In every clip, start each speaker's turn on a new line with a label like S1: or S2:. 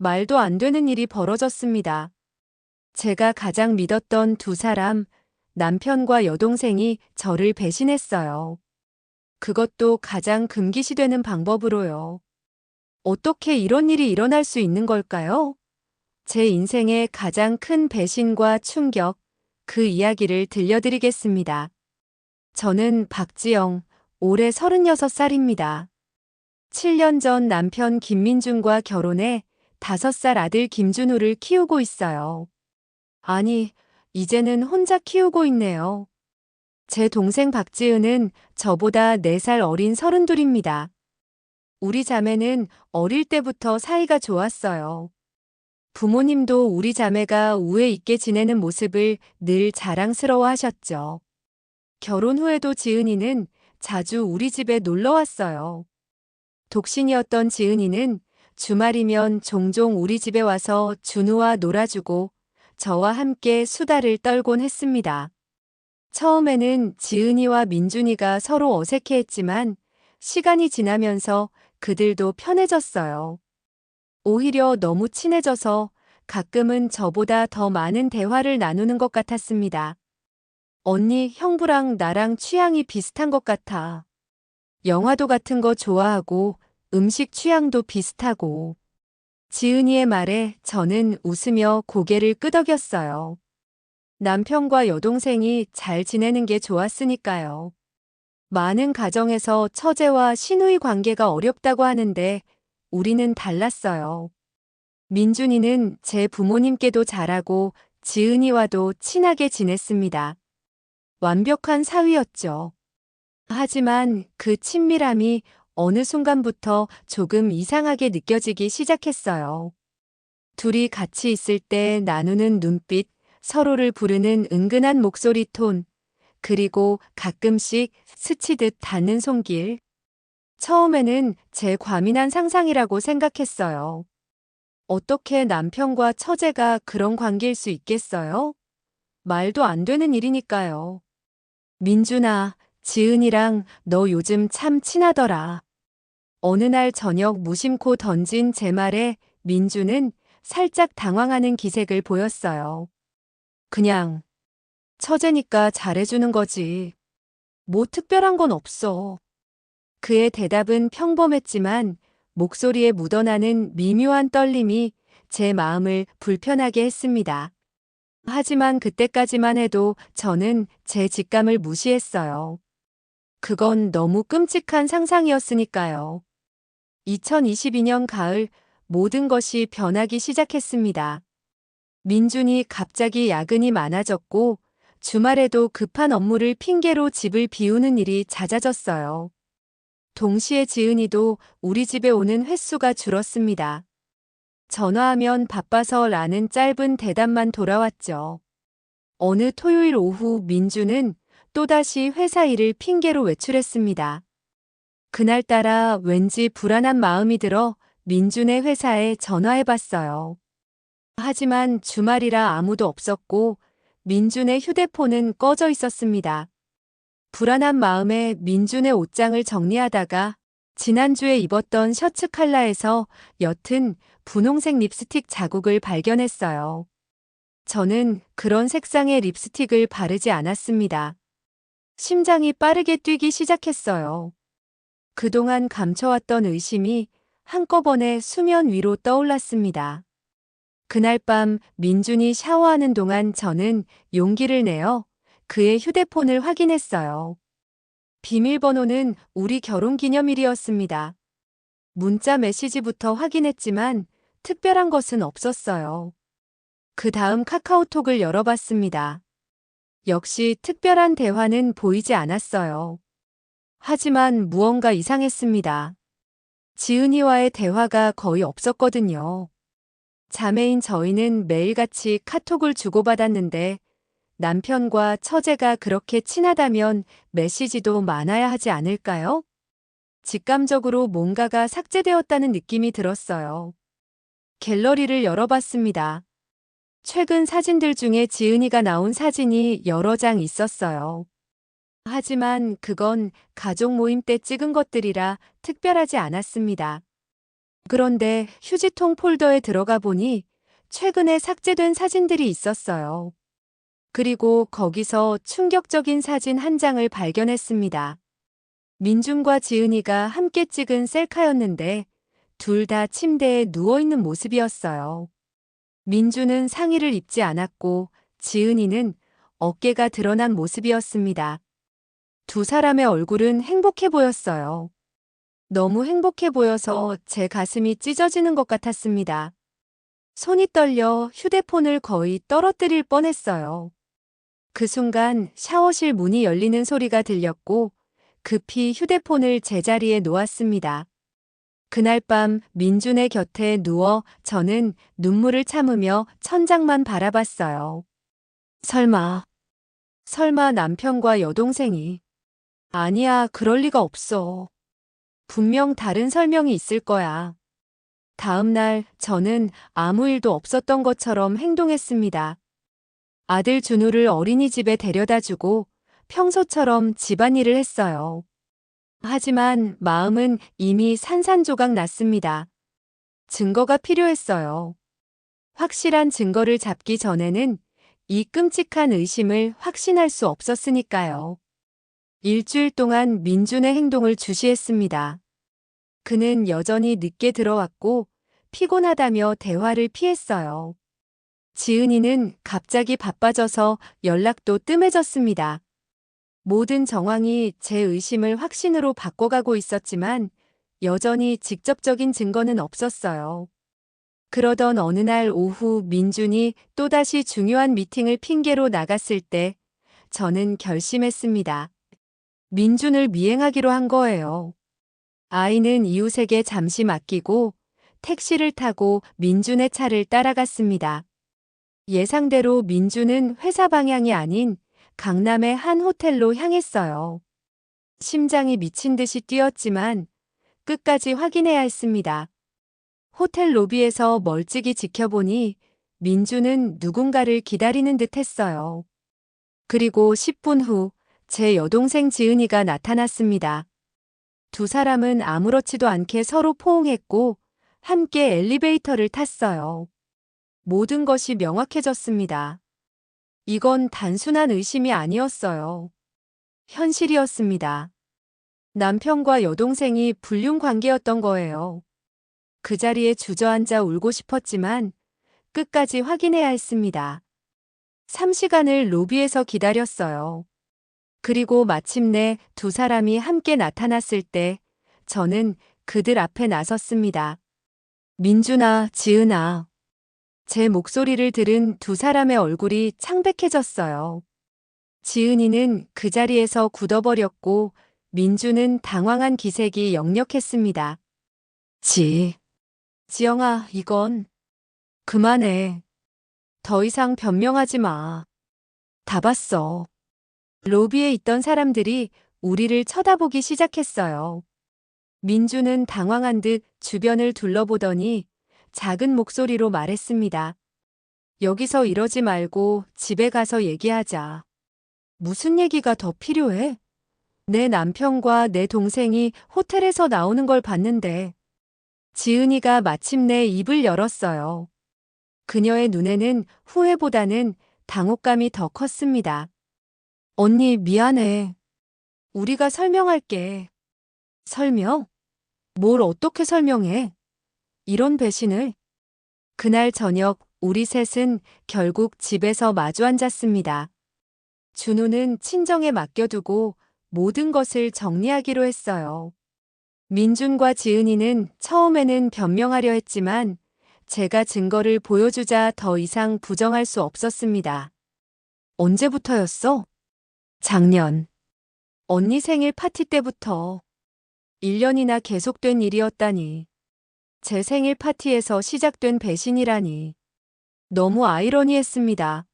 S1: 말도 안 되는 일이 벌어졌습니다. 제가 가장 믿었던 두 사람, 남편과 여동생이 저를 배신했어요. 그것도 가장 금기시되는 방법으로요. 어떻게 이런 일이 일어날 수 있는 걸까요? 제 인생의 가장 큰 배신과 충격, 그 이야기를 들려드리겠습니다. 저는 박지영, 올해 36살입니다. 7년 전 남편 김민준과 결혼해 5살 아들 김준우를 키우고 있어요. 아니, 이제는 혼자 키우고 있네요. 제 동생 박지은은 저보다 4살 어린 32입니다. 우리 자매는 어릴 때부터 사이가 좋았어요. 부모님도 우리 자매가 우애 있게 지내는 모습을 늘 자랑스러워 하셨죠. 결혼 후에도 지은이는 자주 우리 집에 놀러 왔어요. 독신이었던 지은이는 주말이면 종종 우리 집에 와서 준우와 놀아주고 저와 함께 수다를 떨곤 했습니다. 처음에는 지은이와 민준이가 서로 어색해했지만 시간이 지나면서 그들도 편해졌어요. 오히려 너무 친해져서 가끔은 저보다 더 많은 대화를 나누는 것 같았습니다. 언니, 형부랑 나랑 취향이 비슷한 것 같아. 영화도 같은 거 좋아하고 음식 취향도 비슷하고. 지은이의 말에 저는 웃으며 고개를 끄덕였어요. 남편과 여동생이 잘 지내는 게 좋았으니까요. 많은 가정에서 처제와 시누이 관계가 어렵다고 하는데 우리는 달랐어요. 민준이는 제 부모님께도 잘하고 지은이와도 친하게 지냈습니다. 완벽한 사위였죠. 하지만 그 친밀함이 어느 순간부터 조금 이상하게 느껴지기 시작했어요. 둘이 같이 있을 때 나누는 눈빛, 서로를 부르는 은근한 목소리 톤, 그리고 가끔씩 스치듯 닿는 손길. 처음에는 제 과민한 상상이라고 생각했어요. 어떻게 남편과 처제가 그런 관계일 수 있겠어요? 말도 안 되는 일이니까요. 민준아, 지은이랑 너 요즘 참 친하더라. 어느 날 저녁 무심코 던진 제 말에 민준은 살짝 당황하는 기색을 보였어요. 그냥 처제니까 잘해주는 거지. 뭐 특별한 건 없어. 그의 대답은 평범했지만 목소리에 묻어나는 미묘한 떨림이 제 마음을 불편하게 했습니다. 하지만 그때까지만 해도 저는 제 직감을 무시했어요. 그건 너무 끔찍한 상상이었으니까요. 2022년 가을 모든 것이 변하기 시작했습니다. 민준이 갑자기 야근이 많아졌고 주말에도 급한 업무를 핑계로 집을 비우는 일이 잦아졌어요. 동시에 지은이도 우리 집에 오는 횟수가 줄었습니다. 전화하면 바빠서라는 짧은 대답만 돌아왔죠. 어느 토요일 오후 민주는 또다시 회사 일을 핑계로 외출했습니다. 그날따라 왠지 불안한 마음이 들어 민준의 회사에 전화해봤어요. 하지만 주말이라 아무도 없었고 민준의 휴대폰은 꺼져 있었습니다. 불안한 마음에 민준의 옷장을 정리하다가 지난주에 입었던 셔츠 컬러에서 옅은 분홍색 립스틱 자국을 발견했어요. 저는 그런 색상의 립스틱을 바르지 않았습니다. 심장이 빠르게 뛰기 시작했어요. 그동안 감춰왔던 의심이 한꺼번에 수면 위로 떠올랐습니다. 그날 밤 민준이 샤워하는 동안 저는 용기를 내어 그의 휴대폰을 확인했어요. 비밀번호는 우리 결혼기념일이었습니다. 문자 메시지부터 확인했지만 특별한 것은 없었어요. 그 다음 카카오톡을 열어봤습니다. 역시 특별한 대화는 보이지 않았어요. 하지만 무언가 이상했습니다. 지은이와의 대화가 거의 없었거든요. 자매인 저희는 매일같이 카톡을 주고받았는데 남편과 처제가 그렇게 친하다면 메시지도 많아야 하지 않을까요? 직감적으로 뭔가가 삭제되었다는 느낌이 들었어요. 갤러리를 열어봤습니다. 최근 사진들 중에 지은이가 나온 사진이 여러 장 있었어요. 하지만 그건 가족 모임 때 찍은 것들이라 특별하지 않았습니다. 그런데 휴지통 폴더에 들어가 보니 최근에 삭제된 사진들이 있었어요. 그리고 거기서 충격적인 사진 한 장을 발견했습니다. 민준과 지은이가 함께 찍은 셀카였는데 둘 다 침대에 누워있는 모습이었어요. 민준은 상의를 입지 않았고 지은이는 어깨가 드러난 모습이었습니다. 두 사람의 얼굴은 행복해 보였어요. 너무 행복해 보여서 제 가슴이 찢어지는 것 같았습니다. 손이 떨려 휴대폰을 거의 떨어뜨릴 뻔했어요. 그 순간 샤워실 문이 열리는 소리가 들렸고 급히 휴대폰을 제자리에 놓았습니다. 그날 밤 민준의 곁에 누워 저는 눈물을 참으며 천장만 바라봤어요. 설마 남편과 여동생이. 아니야, 그럴 리가 없어. 분명 다른 설명이 있을 거야. 다음 날 저는 아무 일도 없었던 것처럼 행동했습니다. 아들 준우를 어린이집에 데려다 주고 평소처럼 집안일을 했어요. 하지만 마음은 이미 산산조각 났습니다. 증거가 필요했어요. 확실한 증거를 잡기 전에는 이 끔찍한 의심을 확신할 수 없었으니까요. 일주일 동안 민준의 행동을 주시했습니다. 그는 여전히 늦게 들어왔고 피곤하다며 대화를 피했어요. 지은이는 갑자기 바빠져서 연락도 뜸해졌습니다. 모든 정황이 제 의심을 확신으로 바꿔가고 있었지만 여전히 직접적인 증거는 없었어요. 그러던 어느 날 오후 민준이 또다시 중요한 미팅을 핑계로 나갔을 때 저는 결심했습니다. 민준을 미행하기로 한 거예요. 아이는 이웃에게 잠시 맡기고 택시를 타고 민준의 차를 따라갔습니다. 예상대로 민준은 회사 방향이 아닌 강남의 한 호텔로 향했어요. 심장이 미친 듯이 뛰었지만 끝까지 확인해야 했습니다. 호텔 로비에서 멀찍이 지켜보니 민준은 누군가를 기다리는 듯 했어요. 그리고 10분 후 제 여동생 지은이가 나타났습니다. 두 사람은 아무렇지도 않게 서로 포옹했고 함께 엘리베이터를 탔어요. 모든 것이 명확해졌습니다. 이건 단순한 의심이 아니었어요. 현실이었습니다. 남편과 여동생이 불륜 관계였던 거예요. 그 자리에 주저앉아 울고 싶었지만 끝까지 확인해야 했습니다. 3시간을 로비에서 기다렸어요. 그리고 마침내 두 사람이 함께 나타났을 때 저는 그들 앞에 나섰습니다. 민준아, 지은아. 제 목소리를 들은 두 사람의 얼굴이 창백해졌어요. 지은이는 그 자리에서 굳어버렸고 민준은 당황한 기색이 역력했습니다. 지영아, 이건 그만해. 더 이상 변명하지 마. 다 봤어. 로비에 있던 사람들이 우리를 쳐다보기 시작했어요. 민준은 당황한 듯 주변을 둘러보더니 작은 목소리로 말했습니다. 여기서 이러지 말고 집에 가서 얘기하자. 무슨 얘기가 더 필요해? 내 남편과 내 동생이 호텔에서 나오는 걸 봤는데. 지은이가 마침내 입을 열었어요. 그녀의 눈에는 후회보다는 당혹감이 더 컸습니다. 언니, 미안해. 우리가 설명할게. 설명? 뭘 어떻게 설명해? 이런 배신을? 그날 저녁 우리 셋은 결국 집에서 마주 앉았습니다. 준우는 친정에 맡겨두고 모든 것을 정리하기로 했어요. 민준과 지은이는 처음에는 변명하려 했지만 제가 증거를 보여주자 더 이상 부정할 수 없었습니다. 언제부터였어? 작년. 언니 생일 파티 때부터. 1년이나 계속된 일이었다니. 제 생일 파티에서 시작된 배신이라니. 너무 아이러니했습니다.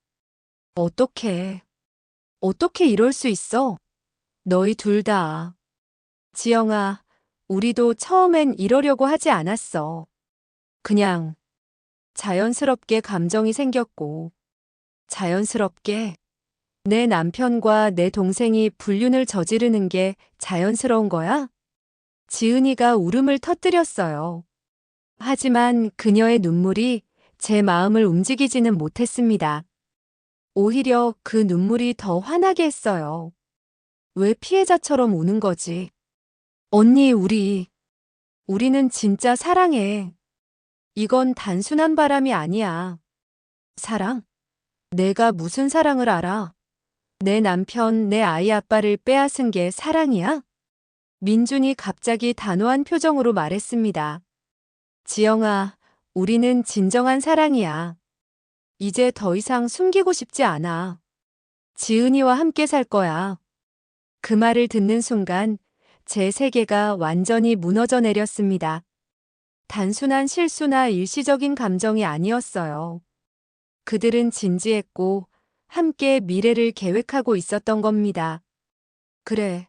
S1: 어떻게 이럴 수 있어? 너희 둘 다. 지영아, 우리도 처음엔 이러려고 하지 않았어. 그냥 자연스럽게 감정이 생겼고. 자연스럽게 내 남편과 내 동생이 불륜을 저지르는 게 자연스러운 거야? 지은이가 울음을 터뜨렸어요. 하지만 그녀의 눈물이 제 마음을 움직이지는 못했습니다. 오히려 그 눈물이 더 화나게 했어요. 왜 피해자처럼 우는 거지? 언니, 우리는 진짜 사랑해. 이건 단순한 바람이 아니야. 사랑? 내가 무슨 사랑을 알아? 내 남편, 내 아이 아빠를 빼앗은 게 사랑이야? 민준이 갑자기 단호한 표정으로 말했습니다. 지영아, 우리는 진정한 사랑이야. 이제 더 이상 숨기고 싶지 않아. 지은이와 함께 살 거야. 그 말을 듣는 순간 제 세계가 완전히 무너져 내렸습니다. 단순한 실수나 일시적인 감정이 아니었어요. 그들은 진지했고 함께 미래를 계획하고 있었던 겁니다. 그래,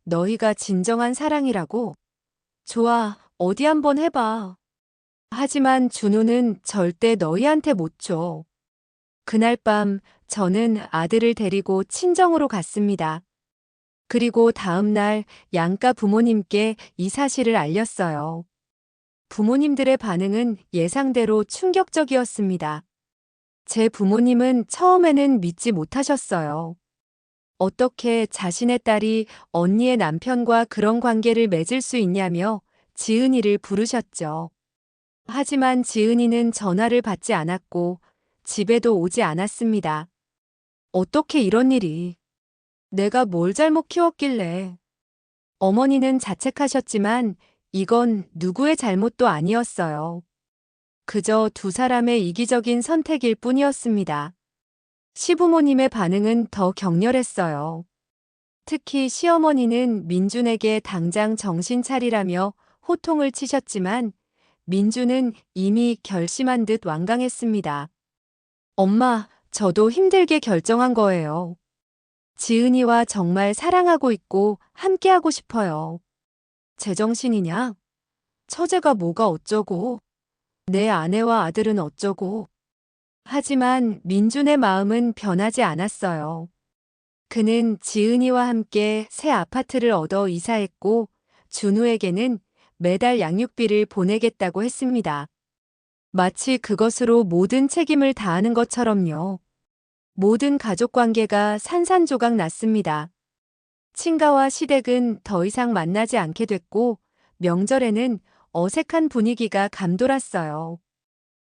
S1: 너희가 진정한 사랑이라고? 좋아, 어디 한번 해봐. 하지만 준우는 절대 너희한테 못 줘. 그날 밤 저는 아들을 데리고 친정으로 갔습니다. 그리고 다음 날 양가 부모님께 이 사실을 알렸어요. 부모님들의 반응은 예상대로 충격적이었습니다. 제 부모님은 처음에는 믿지 못하셨어요. 어떻게 자신의 딸이 언니의 남편과 그런 관계를 맺을 수 있냐며 지은이를 부르셨죠. 하지만 지은이는 전화를 받지 않았고 집에도 오지 않았습니다. 어떻게 이런 일이? 내가 뭘 잘못 키웠길래? 어머니는 자책하셨지만 이건 누구의 잘못도 아니었어요. 그저 두 사람의 이기적인 선택일 뿐이었습니다. 시부모님의 반응은 더 격렬했어요. 특히 시어머니는 민준에게 당장 정신 차리라며 호통을 치셨지만 민준은 이미 결심한 듯 완강했습니다. 엄마, 저도 힘들게 결정한 거예요. 지은이와 정말 사랑하고 있고 함께하고 싶어요. 제정신이냐? 처제가 뭐가 어쩌고, 내 아내와 아들은 어쩌고. 하지만 민준의 마음은 변하지 않았어요. 그는 지은이와 함께 새 아파트를 얻어 이사했고 준우에게는 매달 양육비를 보내겠다고 했습니다. 마치 그것으로 모든 책임을 다하는 것처럼요. 모든 가족 관계가 산산조각 났습니다. 친가와 시댁은 더 이상 만나지 않게 됐고 명절에는 어색한 분위기가 감돌았어요.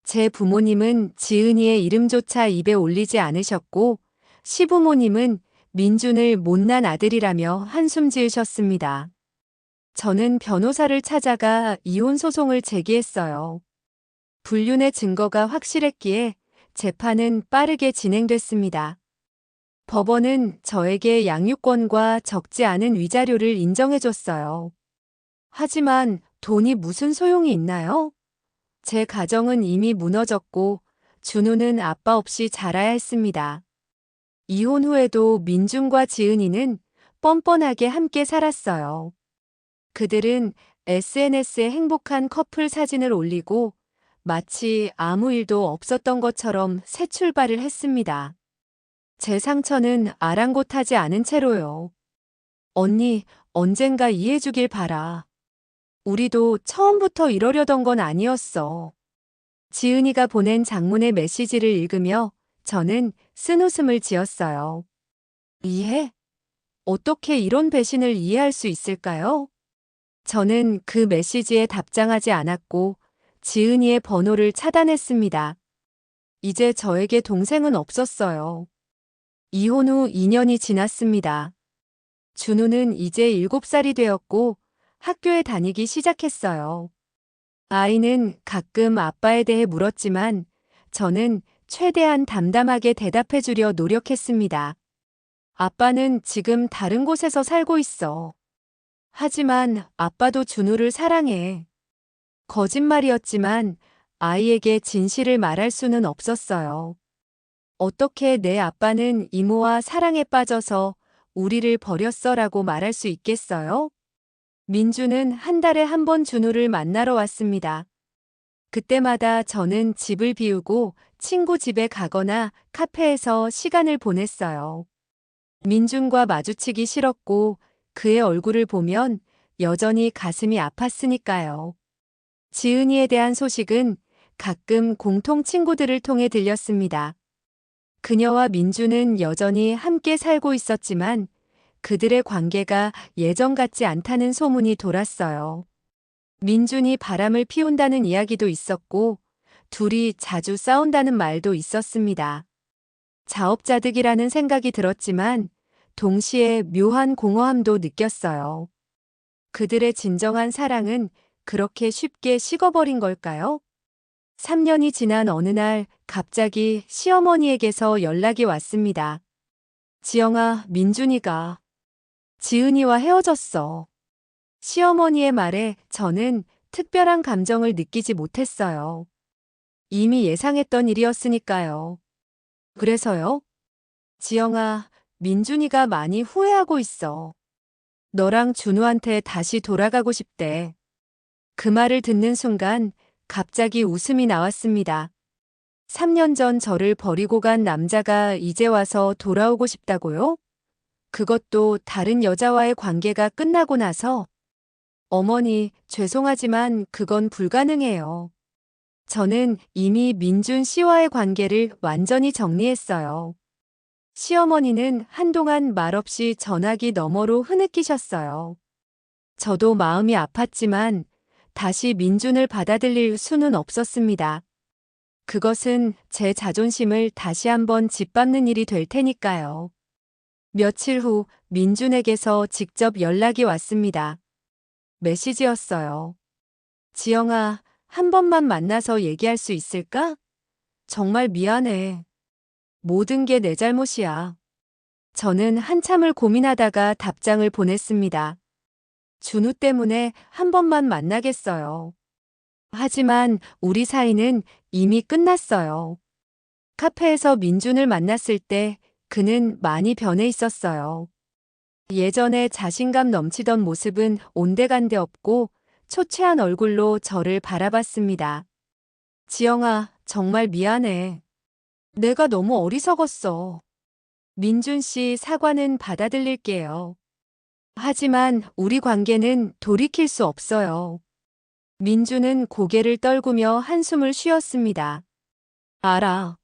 S1: 제 부모님은 지은이의 이름조차 입에 올리지 않으셨고 시부모님은 민준을 못난 아들이라며 한숨 지으셨습니다. 저는 변호사를 찾아가 이혼 소송을 제기했어요. 불륜의 증거가 확실했기에 재판은 빠르게 진행됐습니다. 법원은 저에게 양육권과 적지 않은 위자료를 인정해줬어요. 하지만 돈이 무슨 소용이 있나요? 제 가정은 이미 무너졌고 준우는 아빠 없이 자라야 했습니다. 이혼 후에도 민준과 지은이는 뻔뻔하게 함께 살았어요. 그들은 SNS에 행복한 커플 사진을 올리고 마치 아무 일도 없었던 것처럼 새 출발을 했습니다. 제 상처는 아랑곳하지 않은 채로요. 언니, 언젠가 이해해주길 바라. 우리도 처음부터 이러려던 건 아니었어. 지은이가 보낸 장문의 메시지를 읽으며 저는 쓴웃음을 지었어요. 이해? 어떻게 이런 배신을 이해할 수 있을까요? 저는 그 메시지에 답장하지 않았고 지은이의 번호를 차단했습니다. 이제 저에게 동생은 없었어요. 이혼 후 2년이 지났습니다. 준우는 이제 7살이 되었고 학교에 다니기 시작했어요. 아이는 가끔 아빠에 대해 물었지만 저는 최대한 담담하게 대답해 주려 노력했습니다. 아빠는 지금 다른 곳에서 살고 있어. 하지만 아빠도 준우를 사랑해. 거짓말이었지만 아이에게 진실을 말할 수는 없었어요. 어떻게 내 아빠는 이모와 사랑에 빠져서 우리를 버렸어라고 말할 수 있겠어요? 민주는 한 달에 한 번 준우를 만나러 왔습니다. 그때마다 저는 집을 비우고 친구 집에 가거나 카페에서 시간을 보냈어요. 민준과 마주치기 싫었고 그의 얼굴을 보면 여전히 가슴이 아팠으니까요. 지은이에 대한 소식은 가끔 공통 친구들을 통해 들렸습니다. 그녀와 민주는 여전히 함께 살고 있었지만 그들의 관계가 예전 같지 않다는 소문이 돌았어요. 민준이 바람을 피운다는 이야기도 있었고, 둘이 자주 싸운다는 말도 있었습니다. 자업자득이라는 생각이 들었지만, 동시에 묘한 공허함도 느꼈어요. 그들의 진정한 사랑은 그렇게 쉽게 식어버린 걸까요? 3년이 지난 어느 날 갑자기 시어머니에게서 연락이 왔습니다. 지영아, 민준이가 지은이와 헤어졌어. 시어머니의 말에 저는 특별한 감정을 느끼지 못했어요. 이미 예상했던 일이었으니까요. 그래서요? 지영아, 민준이가 많이 후회하고 있어. 너랑 준우한테 다시 돌아가고 싶대. 그 말을 듣는 순간 갑자기 웃음이 나왔습니다. 3년 전 저를 버리고 간 남자가 이제 와서 돌아오고 싶다고요? 그것도 다른 여자와의 관계가 끝나고 나서? 어머니, 죄송하지만 그건 불가능해요. 저는 이미 민준 씨와의 관계를 완전히 정리했어요. 시어머니는 한동안 말없이 전화기 너머로 흐느끼셨어요. 저도 마음이 아팠지만 다시 민준을 받아들일 수는 없었습니다. 그것은 제 자존심을 다시 한번 짓밟는 일이 될 테니까요. 며칠 후 민준에게서 직접 연락이 왔습니다. 메시지였어요. 지영아, 한 번만 만나서 얘기할 수 있을까? 정말 미안해. 모든 게 내 잘못이야. 저는 한참을 고민하다가 답장을 보냈습니다. 준우 때문에 한 번만 만나겠어요. 하지만 우리 사이는 이미 끝났어요. 카페에서 민준을 만났을 때 그는 많이 변해 있었어요. 예전에 자신감 넘치던 모습은 온데간데 없고 초췌한 얼굴로 저를 바라봤습니다. 지영아, 정말 미안해. 내가 너무 어리석었어. 민준 씨 사과는 받아들일게요. 하지만 우리 관계는 돌이킬 수 없어요. 민준은 고개를 떨구며 한숨을 쉬었습니다. 알아.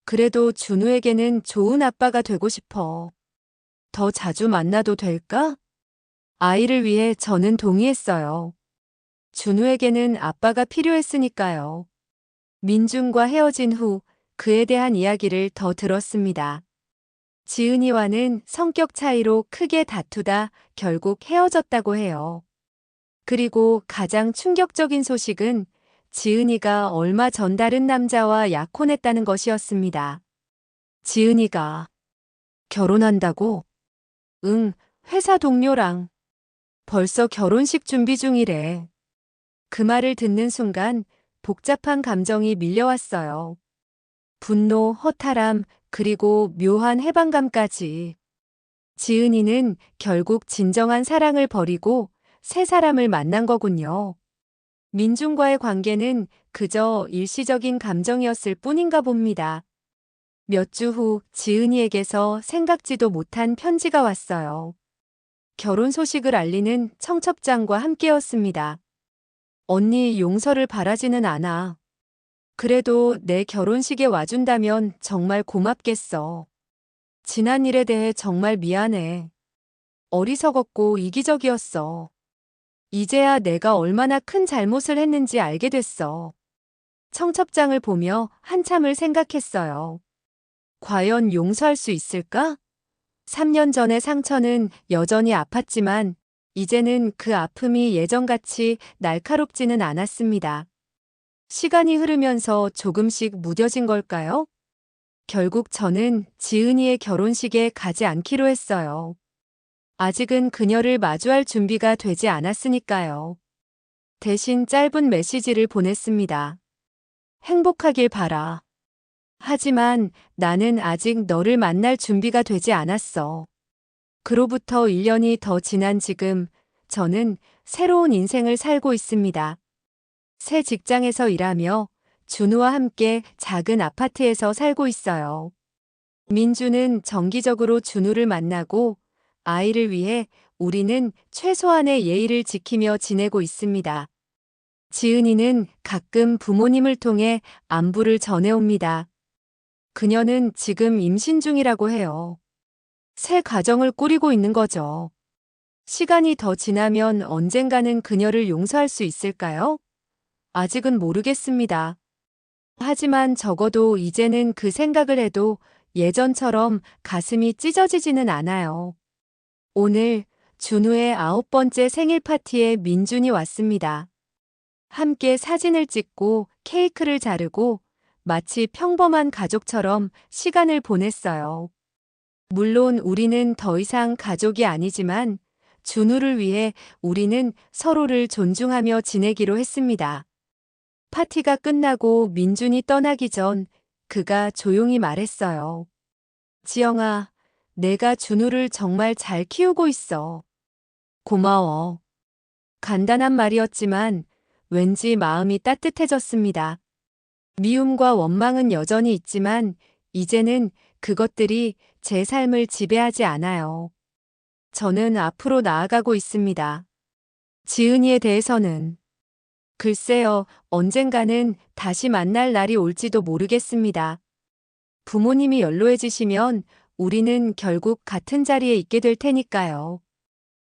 S1: 그래도 준우에게는 좋은 아빠가 되고 싶어. 더 자주 만나도 될까? 아이를 위해 저는 동의했어요. 준우에게는 아빠가 필요했으니까요. 민준과 헤어진 후 그에 대한 이야기를 더 들었습니다. 지은이와는 성격 차이로 크게 다투다 결국 헤어졌다고 해요. 그리고 가장 충격적인 소식은 지은이가 얼마 전 다른 남자와 약혼했다는 것이었습니다. 지은이가 결혼한다고? 응, 회사 동료랑. 벌써 결혼식 준비 중이래. 그 말을 듣는 순간 복잡한 감정이 밀려왔어요. 분노, 허탈함, 그리고 묘한 해방감까지. 지은이는 결국 진정한 사랑을 버리고 새 사람을 만난 거군요. 민준과의 관계는 그저 일시적인 감정이었을 뿐인가 봅니다. 몇 주 후 지은이에게서 생각지도 못한 편지가 왔어요. 결혼 소식을 알리는 청첩장과 함께였습니다. 언니 용서를 바라지는 않아. 그래도 내 결혼식에 와준다면 정말 고맙겠어. 지난 일에 대해 정말 미안해. 어리석었고 이기적이었어. 이제야 내가 얼마나 큰 잘못을 했는지 알게 됐어. 청첩장을 보며 한참을 생각했어요. 과연 용서할 수 있을까? 3년 전의 상처는 여전히 아팠지만 이제는 그 아픔이 예전같이 날카롭지는 않았습니다. 시간이 흐르면서 조금씩 무뎌진 걸까요? 결국 저는 지은이의 결혼식에 가지 않기로 했어요. 아직은 그녀를 마주할 준비가 되지 않았으니까요. 대신 짧은 메시지를 보냈습니다. 행복하길 바라. 하지만 나는 아직 너를 만날 준비가 되지 않았어. 그로부터 1년이 더 지난 지금 저는 새로운 인생을 살고 있습니다. 새 직장에서 일하며 준우와 함께 작은 아파트에서 살고 있어요. 민주는 정기적으로 준우를 만나고 아이를 위해 우리는 최소한의 예의를 지키며 지내고 있습니다. 지은이는 가끔 부모님을 통해 안부를 전해옵니다. 그녀는 지금 임신 중이라고 해요. 새 가정을 꾸리고 있는 거죠. 시간이 더 지나면 언젠가는 그녀를 용서할 수 있을까요? 아직은 모르겠습니다. 하지만 적어도 이제는 그 생각을 해도 예전처럼 가슴이 찢어지지는 않아요. 오늘 준우의 9번째 생일 파티에 민준이 왔습니다. 함께 사진을 찍고 케이크를 자르고 마치 평범한 가족처럼 시간을 보냈어요. 물론 우리는 더 이상 가족이 아니지만 준우를 위해 우리는 서로를 존중하며 지내기로 했습니다. 파티가 끝나고 민준이 떠나기 전 그가 조용히 말했어요. 지영아, 내가 준우를 정말 잘 키우고 있어. 고마워. 간단한 말이었지만 왠지 마음이 따뜻해졌습니다. 미움과 원망은 여전히 있지만 이제는 그것들이 제 삶을 지배하지 않아요. 저는 앞으로 나아가고 있습니다. 지은이에 대해서는 글쎄요, 언젠가는 다시 만날 날이 올지도 모르겠습니다. 부모님이 연로해지시면 우리는 결국 같은 자리에 있게 될 테니까요.